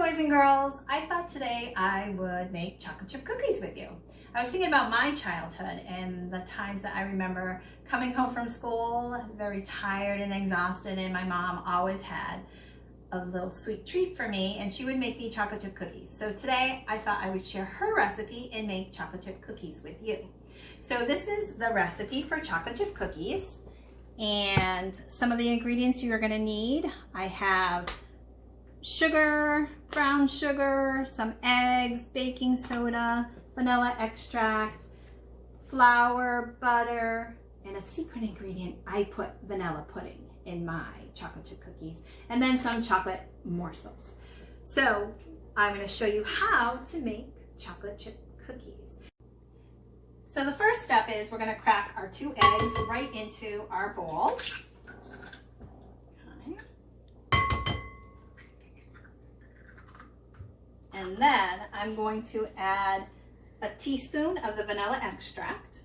boys and girls. I thought today I would make chocolate chip cookies with you. I was thinking about my childhood and the times that I remember coming home from school very tired and exhausted, and my mom always had a little sweet treat for me, and she would make me chocolate chip cookies. So today I thought I would share her recipe and make chocolate chip cookies with you. So this is the recipe for chocolate chip cookies, and some of the ingredients you're going to need. I have sugar, brown sugar, some eggs, baking soda, vanilla extract, flour, butter, and a secret ingredient. I put vanilla pudding in my chocolate chip cookies, and then some chocolate morsels. So I'm going to show you how to make chocolate chip cookies. So the first step is we're going to crack our 2 eggs right into our bowl. And then I'm going to add a teaspoon of the vanilla extract.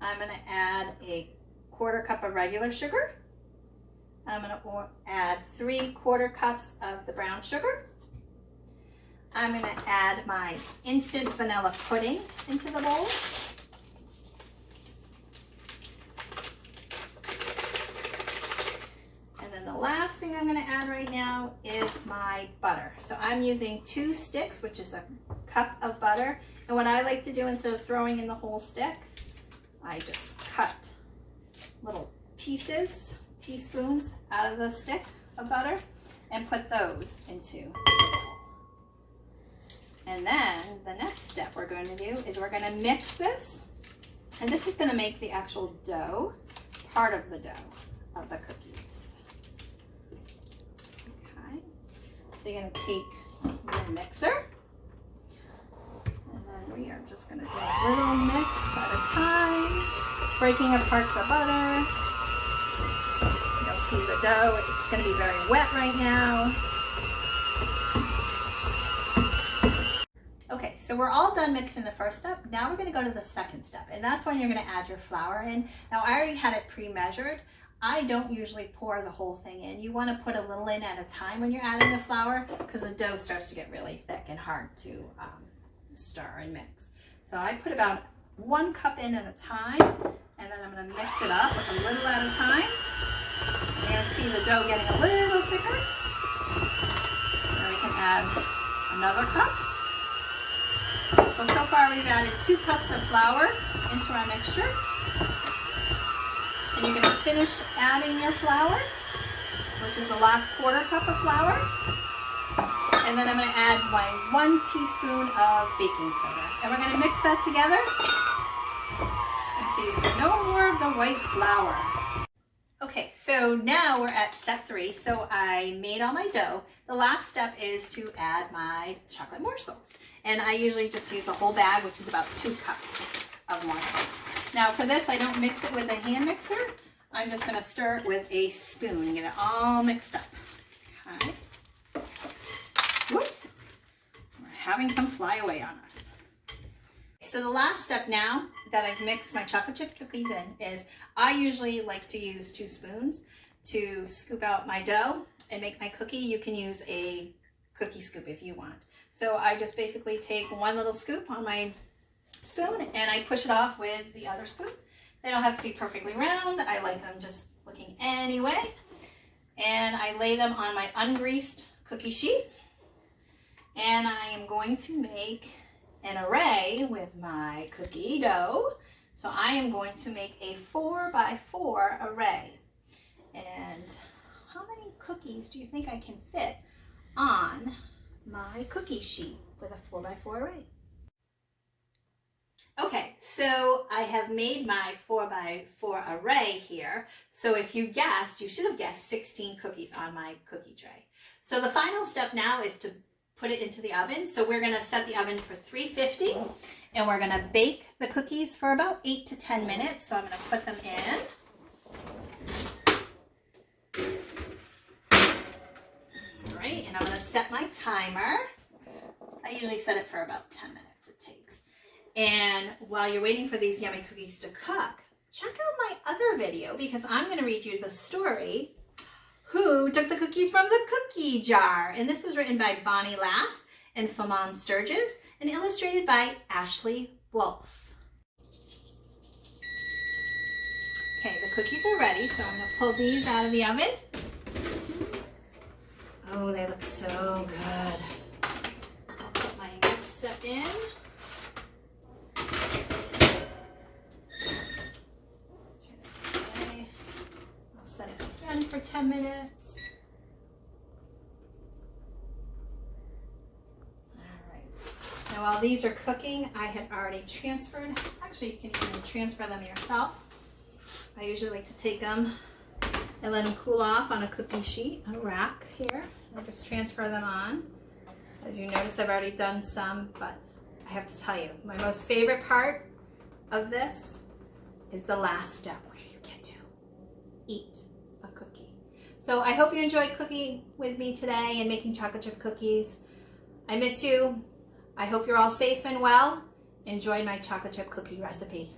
I'm going to add a 1/4 cup of regular sugar. I'm going to add 3/4 cups of the brown sugar. I'm going to add my instant vanilla pudding into the bowl. The last thing I'm going to add right now is my butter. So I'm using 2 sticks, which is a cup of butter. And what I like to do, instead of throwing in the whole stick, I just cut little pieces, teaspoons, out of the stick of butter and put those into the bowl. And then the next step we're going to do is we're going to mix this. And this is going to make the actual dough part of the dough of the cookies. So you're going to take your mixer, and then we are just going to do a little mix at a time, breaking apart the butter. You'll see the dough, it's going to be very wet right now. Okay, so we're all done mixing the first step. Now we're going to go to the second step, and that's when you're going to add your flour in. Now I already had it pre-measured. I don't usually pour the whole thing in. You want to put a little in at a time when you're adding the flour, because the dough starts to get really thick and hard to stir and mix. So I put about 1 cup in at a time, and then I'm going to mix it up with a little at a time. You're going to see the dough getting a little thicker. Then we can add another cup. So far we've added 2 cups of flour into our mixture. And you're going to finish adding your flour, which is the last 1/4 cup of flour. And then I'm going to add my 1 teaspoon of baking soda. And we're going to mix that together until you see no more of the white flour. Okay, so now we're at step 3. So I made all my dough. The last step is to add my chocolate morsels. And I usually just use a whole bag, which is about 2 cups of morsels. Now for this, I don't mix it with a hand mixer. I'm just going to stir it with a spoon and get it all mixed up. Okay. Whoops. We're having some fly away on us. So the last step now that I've mixed my chocolate chip cookies in is I usually like to use 2 spoons to scoop out my dough and make my cookie. You can use a cookie scoop if you want. So I just basically take 1 little scoop on my spoon and I push it off with the other spoon. They don't have to be perfectly round. I like them just looking anyway. And I lay them on my ungreased cookie sheet. And I am going to make an array with my cookie dough. So I am going to make a 4x4 array. And how many cookies do you think I can fit on my cookie sheet with a 4x4 array? Okay, so I have made my 4x4 array here. So if you guessed, you should have guessed 16 cookies on my cookie tray. So the final step now is to put it into the oven. So we're going to set the oven for 350 and we're going to bake the cookies for about 8 to 10 minutes. So I'm going to put them in. All right, and I'm going to set my timer. I usually set it for about 10 minutes it takes. And while you're waiting for these yummy cookies to cook, check out my other video because I'm going to read you the story, Who Took the Cookies from the Cookie Jar? And this was written by Bonnie Lass and Flamon Sturgis and illustrated by Ashley Wolf. Okay, the cookies are ready, so I'm gonna pull these out of the oven. Oh, they look so good. I'll put my mixer in. Turn it this way. I'll set it again for 10 minutes. All right. Now while these are cooking, I had already transferred. Actually, you can even transfer them yourself. I usually like to take them and let them cool off on a cookie sheet, on a rack here. I'll just transfer them on. As you notice, I've already done some, but I have to tell you, my most favorite part of this is the last step where you get to eat a cookie. So I hope you enjoyed cooking with me today and making chocolate chip cookies. I miss you. I hope you're all safe and well. Enjoy my chocolate chip cookie recipe.